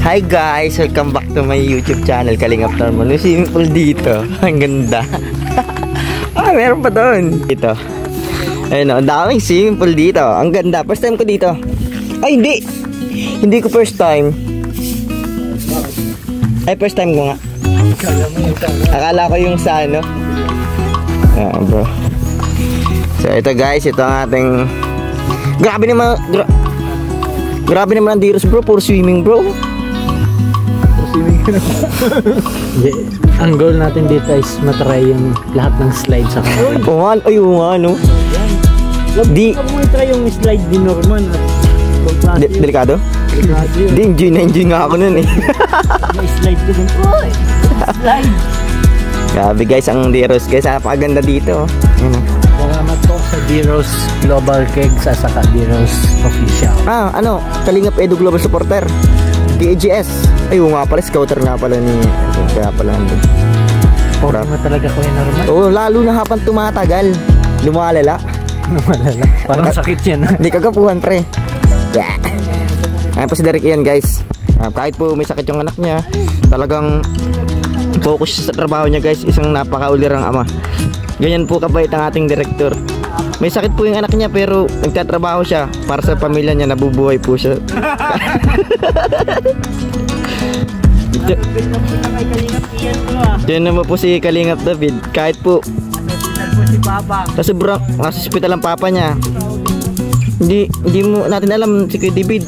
Hi guys! Welcome back to my YouTube channel, Kalingap Norman. May swimming pool dito. Ang ganda. Meron pa doon. Dito. Ayun o, ang daming swimming pool dito. Ang ganda. First time ko dito. Ay, hindi! Hindi ko first time. Ay, first time ko nga. Akala ko yung sa ano. Bro. So, ito guys. Ito ang ating... Grabe naman... Grabe naman ang Diros bro. Puro swimming bro. Ang goal natin dito is matry yung lahat ng slide sa kanila. Oo nga no. Di mo try yung slide din Norman. Delikado? Di enjoy nga ako nun eh. May slide ko dun. Slide. Grabe guys ang Diros guys. Napakaganda dito. Salamat po sa Diros Global Kegs at saka Diros Official. Kalingap Edu Global Supporter DAGS. Ayun nga pala, scouter nga pala ni... Kaya pala nandun. Pogi mo talaga Kuya Norman. Oo, lalo na habang tumatagal. Lumalala. Parang sakit yan. Hindi kagapuhan pre. Yeah. Ayan po si Derek yan guys. Kahit po may sakit yung anak niya, talagang focus sa trabaho niya guys. Isang napakaulirang ama. Ganyan po kabait ang ating director. May sakit po yung anak niya pero nagtatrabaho siya para sa pamilya niya, nabubuhay po siya. Diyan naman po si Kalingap David. Kahit po sa sobrang nasa hospital ang papa niya, hindi mo natin alam si Kuya David.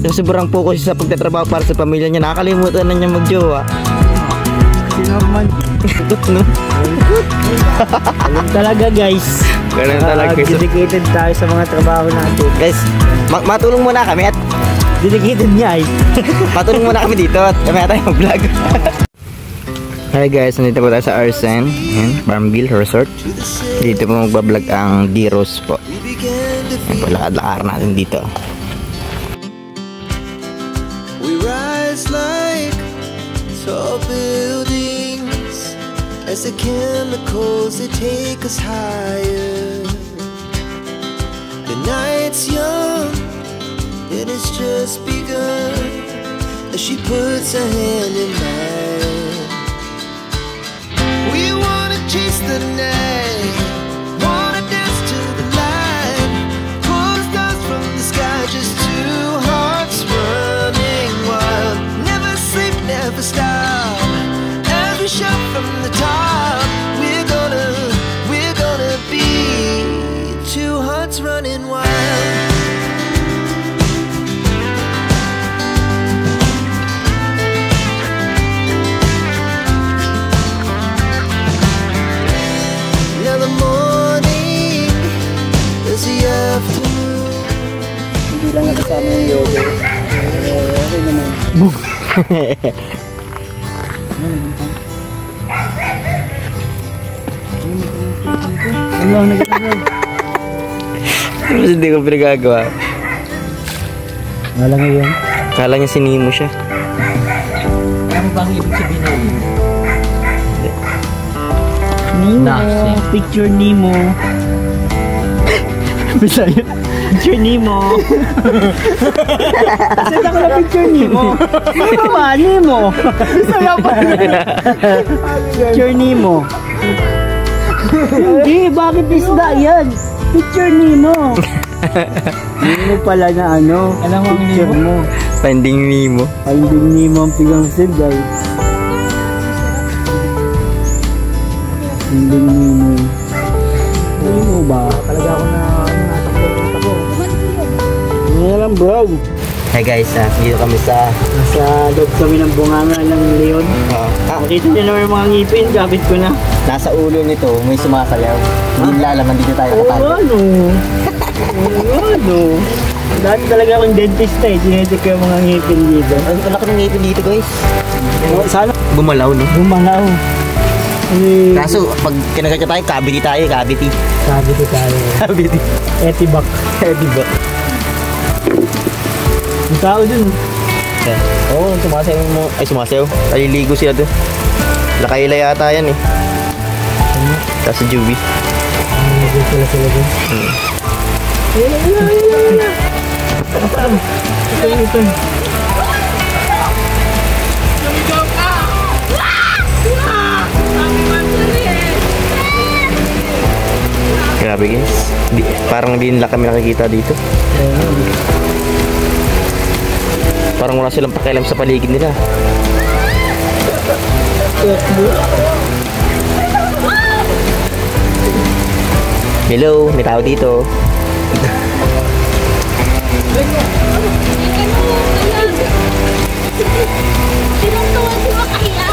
Sa sobrang focus sa pagtatrabaho para sa pamilya niya, nakakalimutan na niya magjowa. Si Norman. No? Ganun talaga guys. Ganun talaga guys. Dedicated tayo sa mga trabaho natin. Guys, matulong muna kami at dedicated niya ay. matulong muna kami dito at kami tayo mag-vlog. Hi guys, nandito po tayo sa Arsen Farmville Resort. Dito po magbablog ang Diros po. Yan po, lakad-lakar natin dito. We rise like tall buildings as the chemicals they take us higher. The night's young, it has just begun as she puts her hand in mine. We wanna chase the night, wanna dance to the light, pull the stars from the sky, just two hearts running wild. Never sleep, never stop, as we shout from the top. We're gonna be two hearts running wild. Now the morning is the afternoon. Hindi lang nakasama yung yoga. Okay naman. Ano ang nagkakaroon? Mas hindi ko pinagagawa. Wala ngayon. Kala niya sinimo siya. Ano bang ibig sabihin na yun? Nemo, picture Nemo. Bisaya. Picture Nemo. Send ako na picture Nemo. Ano ba? Nemo. Bisaya pa. Picture Nemo. Hindi, bakit isda yan? Picture Nemo. Nemo pala na ano. Alam mo ang Nemo mo. Finding Nemo. Finding Nemo ang pigang send ay. Finding Nemo. Nemo ba? Talaga ako na natakbo. Ano lang bro. Hi guys, dito kami sa... Nasa loob kami ng bunganga ng leon. Makita nyo naman yung mga ngipin, gabit ko na. Nasa ulo nito, may sumasayaw. Hindi lalaman dito tayo katago. Ano? Dahil talaga akong dentist eh. Ginetic ko yung mga ngipin dito. Ang laki ng ngipin dito guys. Sana Gumalaw no? gumalaw. Kaso pag kinagatya tayo, cavity tayo, cavity. Cavity tayo. Cavity. Etibak. Etibak. Yung tao dun. Oo, sumasayaw mo. Ay, sumasayaw. Aliligo sila doon. Lakaila yata yan eh. Tapos si Juby. Nagigil sila dun. Ito. Grabe guys. Parang di nila kami nakikita dito. Parang wala silang pakialam sa paligid nila. Hello, may tao dito. Tinuntuan si Makaya.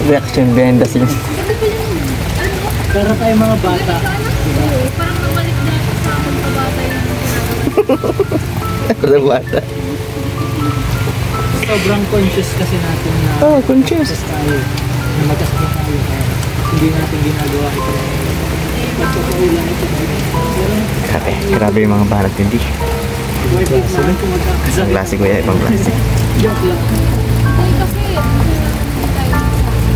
Reaction benda sila. Para tayo mga bata. Parang nabalik na ito sa akin sa bata yung Ako bata. Sobrang conscious kasi natin na Conscious. tayo. Na magkasakit tayo. Hindi natin ginagawa ito. Pagpapaulan ito. Grabe yung mga banat hindi. Worth it naman kung Ibang magkakasakit. klase ko yan, ibang klase. Joke lang. Ay, kasi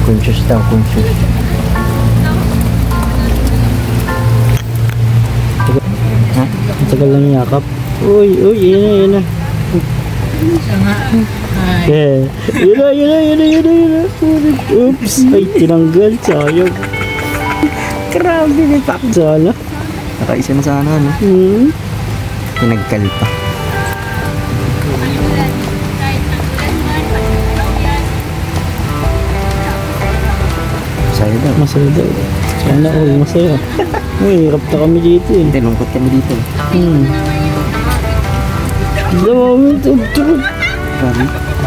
Conscious daw, conscious. Ang tagal lang yakap. Uy, yun na. Yeah. Yun na. Oops, ay tinanggal, sayang. Grabe, may pakzala. Nakaisa na sana, no? Pinagkal pa. Masaya daw. Masaya daw. Sana all, masaya. Uy, hirap na kami dito eh. Hindi, lungkot kami dito. The moment of truth.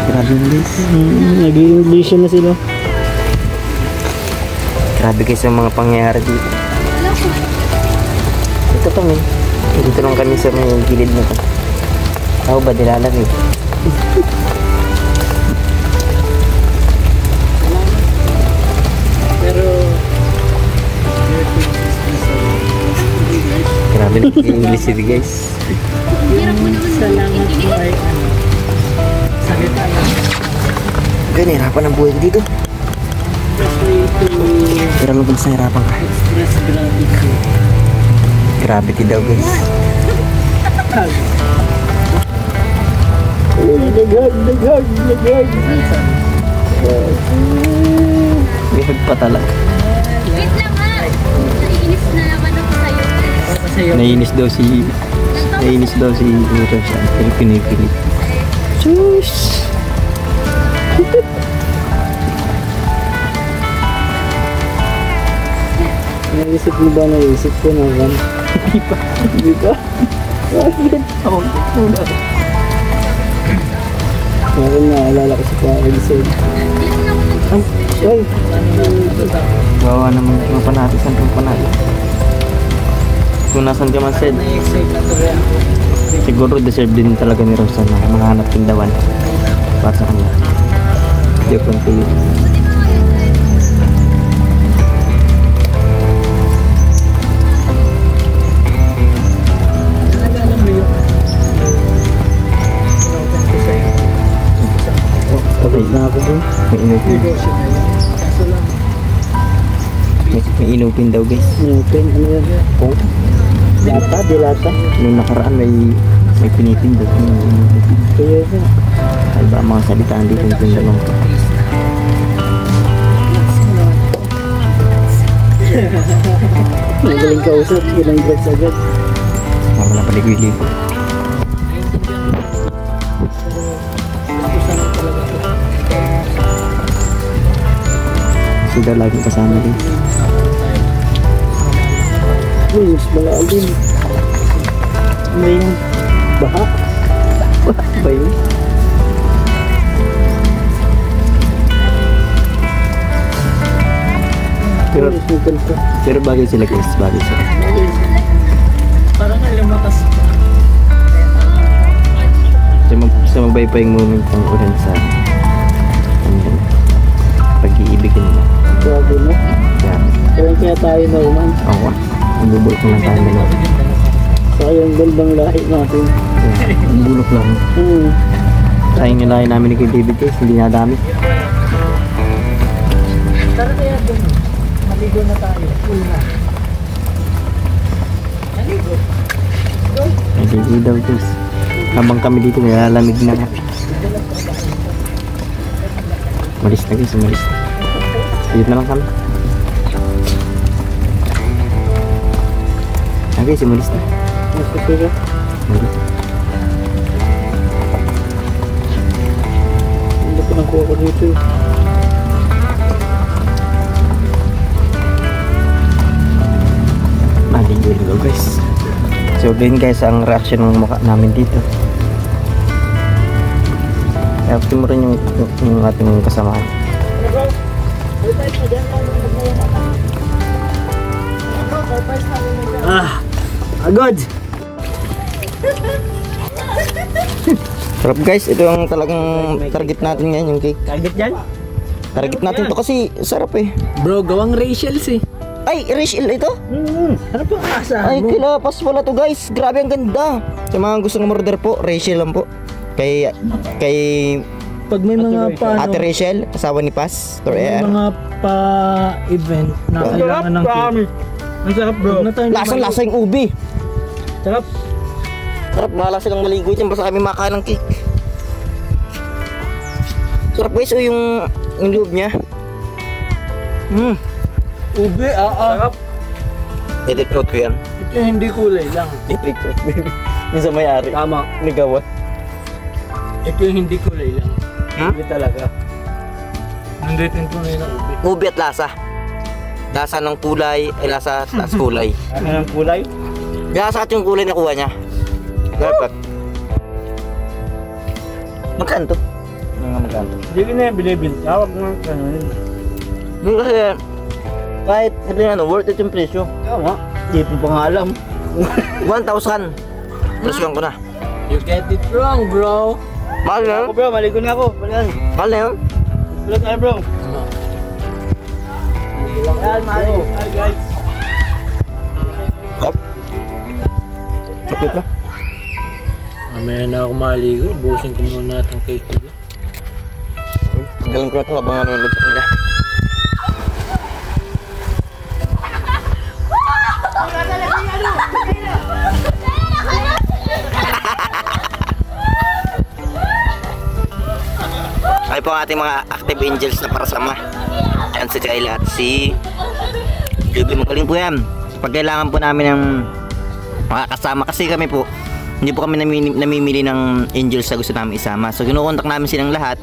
Grabe yung guys. Nag-i-English na sila. Grabe guys ang mga pangyayari dito. Ito kami. Dito lang kami sa may gilid na to. Ako ba, nilalamig? Pero, Grabe na yung English city guys. salamat po ay salita lang. Ganyan, hirapan ang buhay ko dito. Especially to Pero lubog sa hirapan ka. express gratitude. Gravity daw guys. Uy, nag-hug. Bihag pa talaga. wait lang ha. Naiinis na naman ako sa'yo. Masaya. Naiinis daw si Rosan. Pero pinipilit. Sus! Naisip mo ba naisip ko naman? Hindi pa. Bakit? Meron na, alala ko si Parisol. Ay! Gawa naman yung panati. Saan yung panati? Kung nasan ka man said, siguro deserve din talaga ni Rosan na mahanap tindawan para sa kanya. Joke lang po yun. Tapos na ako bro. May inupin. May inupin daw guys. Open, ano yan? Oh, Dilata, dilata. nung nakaraan may pinipin daw. Kaya na. Ay ba ang mga salitaan dito yung tindalong to. Magaling kausap, ilang drugs agad. wala pa ligo-ligo. Sudah lagi kasama din. Uy, mas malalim. May baha. Baha ba yun? Pero bagay sila guys, bagay sila. Parang nga lumakas. Sa mabaypaying moment ng ulan sa pag-iibigin nila. Grabe mo. Kaya Kaya tayo na uman. ako, bubulok lang tayo dalawa. Saka yung gandang lahi natin. Bulok lang. Sayang yung lahi namin ni Kuya David guys, hindi nadami. Tara kaya dun. Maligo na tayo. Uy na. Maligo. Naligo daw guys. Habang kami dito, nilalamig na nga. Malis na guys, malis na. Sayot na lang kami. Okay, simulis na. Masasira. Malis. Hindi ko nakuha ko dito. Maligo guys. So ganyan guys ang reaction ng mukha namin dito. Kaya mo rin yung ating kasamahan. Agad! Sarap guys, ito yung talagang target natin ngayon, yung cake. Target yan? Target natin to kasi sarap eh. Bro, gawang Rachel's eh. Ay, Rachel ito? Ano po ang asahan Ay, mo? kilapas pala to guys. Grabe ang ganda. Sa mga gustong umorder po, Rachel lang po. Kay Pag may mga pa Ate Rachel, asawa ni Paz. may mga pa-event na kailangan ng cake. Ang sarap bro. Lasang-lasa yung ubi. Sarap. Sarap, mahala silang maligo dyan. Basta kami makain ng cake. Sarap guys, o yung loob niya. Ube, sarap. Edit fruit ko yan. Ito hindi kulay lang. Edit fruit. Yung sa may-ari. Tama. Ligawan. Ito yung hindi kulay lang. Ube talaga. Nandito yung tunay na ube. Ubi at lasa. Lasa ng kulay, ay lasa tas kulay. Ano ng kulay? Lasa at yung kulay na kuha niya. Dapat. Magkano to? Magkano? Hindi ko na yung bilibin. Tawag nga kanunin. Yung kasi, kahit sabi nga worth it yung presyo. Tama. Hindi po pa nga alam. 1,000. Presyoan ko na. You get it wrong bro. Mahal na yun? Ako bro, maligo na ako. Mahal na yun? Wala tayo bro. Yan, maligo. Hi guys. Hop. Kapit na. Mamaya na ako maligo. Busin ko muna itong cake ko. Galing ko na ito habang nanonood sa kanila. Ay po ang ating mga active angels na para sama. Yan si Kayla at si Juby. Magaling po yan. Pag kailangan po namin ng makakasama kasi kami po hindi po kami namimili ng angels na gusto namin isama. So kinukontak namin silang lahat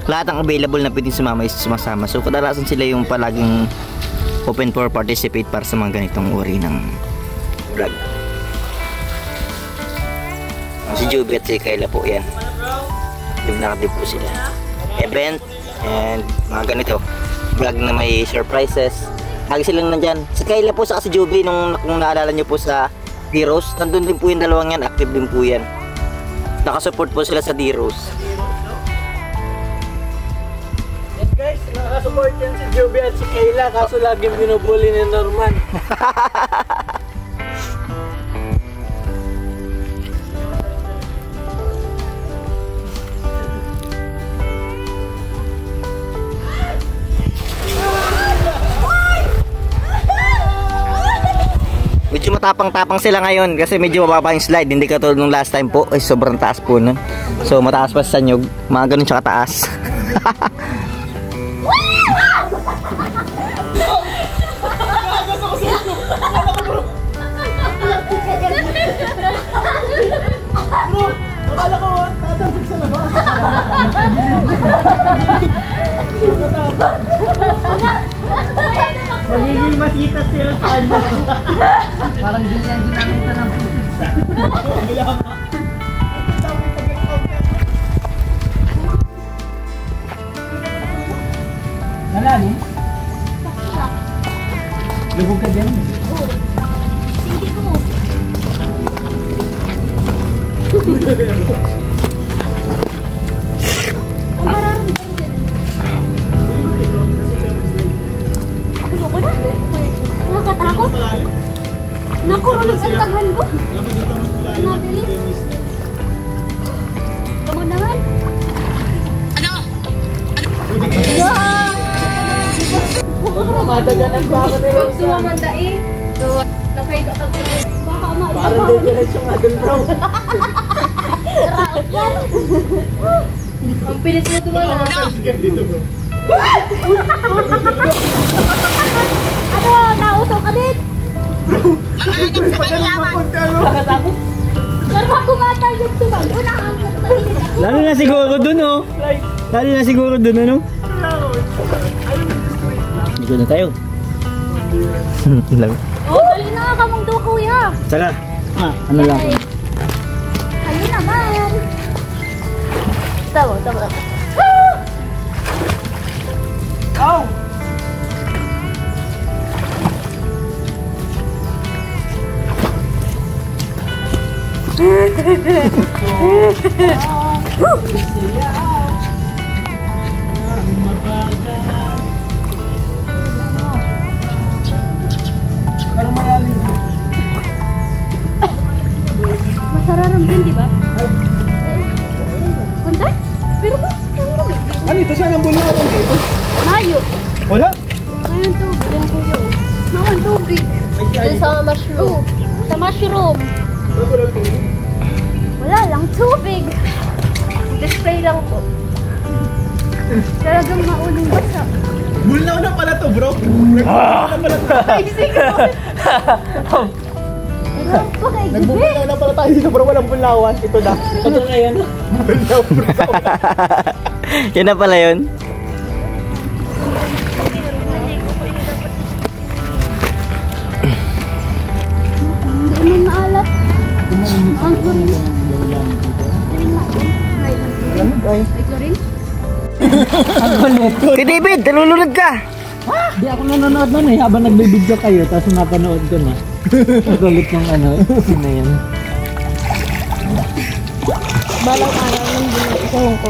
ang available na pwedeng sumama is sumasama. So kadalasan sila yung palaging open for participate para sa mga ganitong uri ng vlog. Si Juby at si Kayla po yan. Nakatip po sila event and mga ganito vlog na may surprises. Lagi silang nandyan. Si Kayla po sa si Juby kung naalala nyo po sa D-Rose, nandun din po yung dalawang yan, active din po yan. Nakasupport po sila sa D-Rose. Yes guys, nakasupport yan si Juby at si Kayla kaso laging binubuli ni Norman. Medyo matapang-tapang sila ngayon kasi medyo mababa yung slide. Hindi katulad nung last time po. Ay, sobrang taas po nun. So, mataas pa sa nyug. Mga ganun siya kataas. Akala ko, tatapos sa labas. Magiging masitas sila sa kanya. Parang ganyan ginamit na ng pizza. Nalalim? Lubog ka dyan? Hindi ko. Ayoko na. Nakakatakot. Naku, ano sa taghan ko? Nabilis. Kamu naman. Madaganan ko ako nila. Sumamanda eh. Nakay ka pag baka maalis. Parang diretso nga dun bro. Ang pilit mo tumala. Ano? Nauso ka din? Nakatakot. Karma kumatay yung tumag. Lalo na siguro dun, oh. Lalo na siguro dun, ano? Dito na tayo. Oh, dali na kamong do kuya. Saka. Ano lang? Ayun naman. Tama. Oh! Masararam din, di ba? Punta? Pero ba? Ano ito? Saan ang bulungan dito? Mayo. Wala? Ngayon tubig. Yan kuya. Naman tubig. Sa mushroom. Sa mushroom. Wala lang tubig. Display lang po. Talagang mauling basa. Bulnaw na pala to bro. Nagbulnaw na pala to. Ay, sige. Pero po kay Gibe. Nagbulnaw na pala tayo dito bro. Walang bulnawan. Ito na. Ito na yan. Bulnaw bro. Yan na pala yun. Hindi mo maalat. Ang kurin. Ay, kurin? Si David, nalulunod ka. Di ako nanonood nun eh. Habang nagbibideo kayo. Tapos napanood ko na. Nagulit yung ano. Sino yan? Balang araw ng ginagawa ko.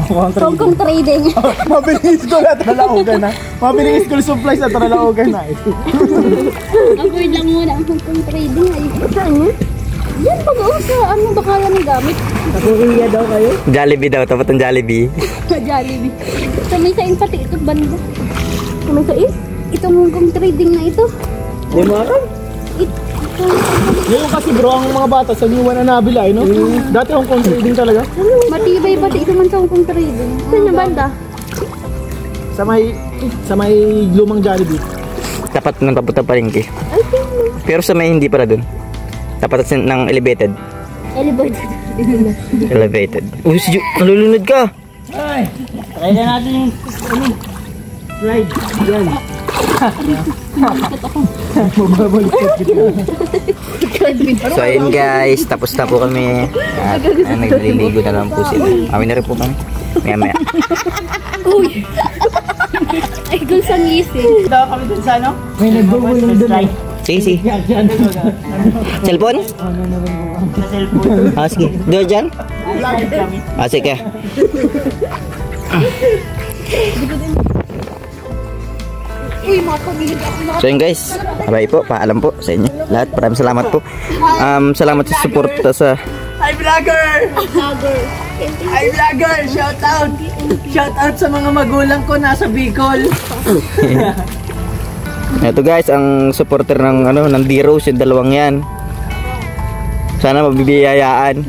Kontra. Hong Kong trading. Mabilis ko na. Tralaogan na. Mabilis school supplies at tralaogan na. Avoid lang muna ang Hong Kong trading. Ay, saan yun? Yan, pag-usa. Ano ba kaya ng gamit? Nakukuya daw kayo? Jollibee daw, tapat ng Jollibee. Jollibee. Samay sain pati ito banda. Samay sain? Itong Hong Kong trading na ito. Di mo alam? Ngayon kasi bro, ang mga bata sa New One na nabila eh, no? Dati Hong Kong trading talaga. Matibay pati ito man sa Hong Kong trading. Saan yung banda? Sa may lumang Jollibee. Tapat ng papunta palengke. Ay, tingnan. Pero sa may hindi para dun. Tapat ng elevated. Elevated. Uy, si Ju, nalulunod ka. Ay! Try na natin yung ride. Yan. So ayun guys, tapos na po kami. At nagliligo na lang po sila. Amin na rin po kami. Maya. Uy! Ay, kung saan ngisi. Daw kami dun sa ano? May nag-google doon. Sige. Cellphone? Sa cellphone. Sige. Doon dyan? Live kami. Sige. Uy, makapagilid ako na. So yun guys, bye po, paalam po sa inyo lahat. Maraming salamat po. Salamat sa support sa Hi vlogger! Hi vlogger! Shout out! Shout out sa mga magulang ko nasa Bicol. Ito guys, ang supporter ng ng D-Rose, yung dalawang yan. Sana mabibiyayaan.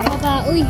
Baba, uy.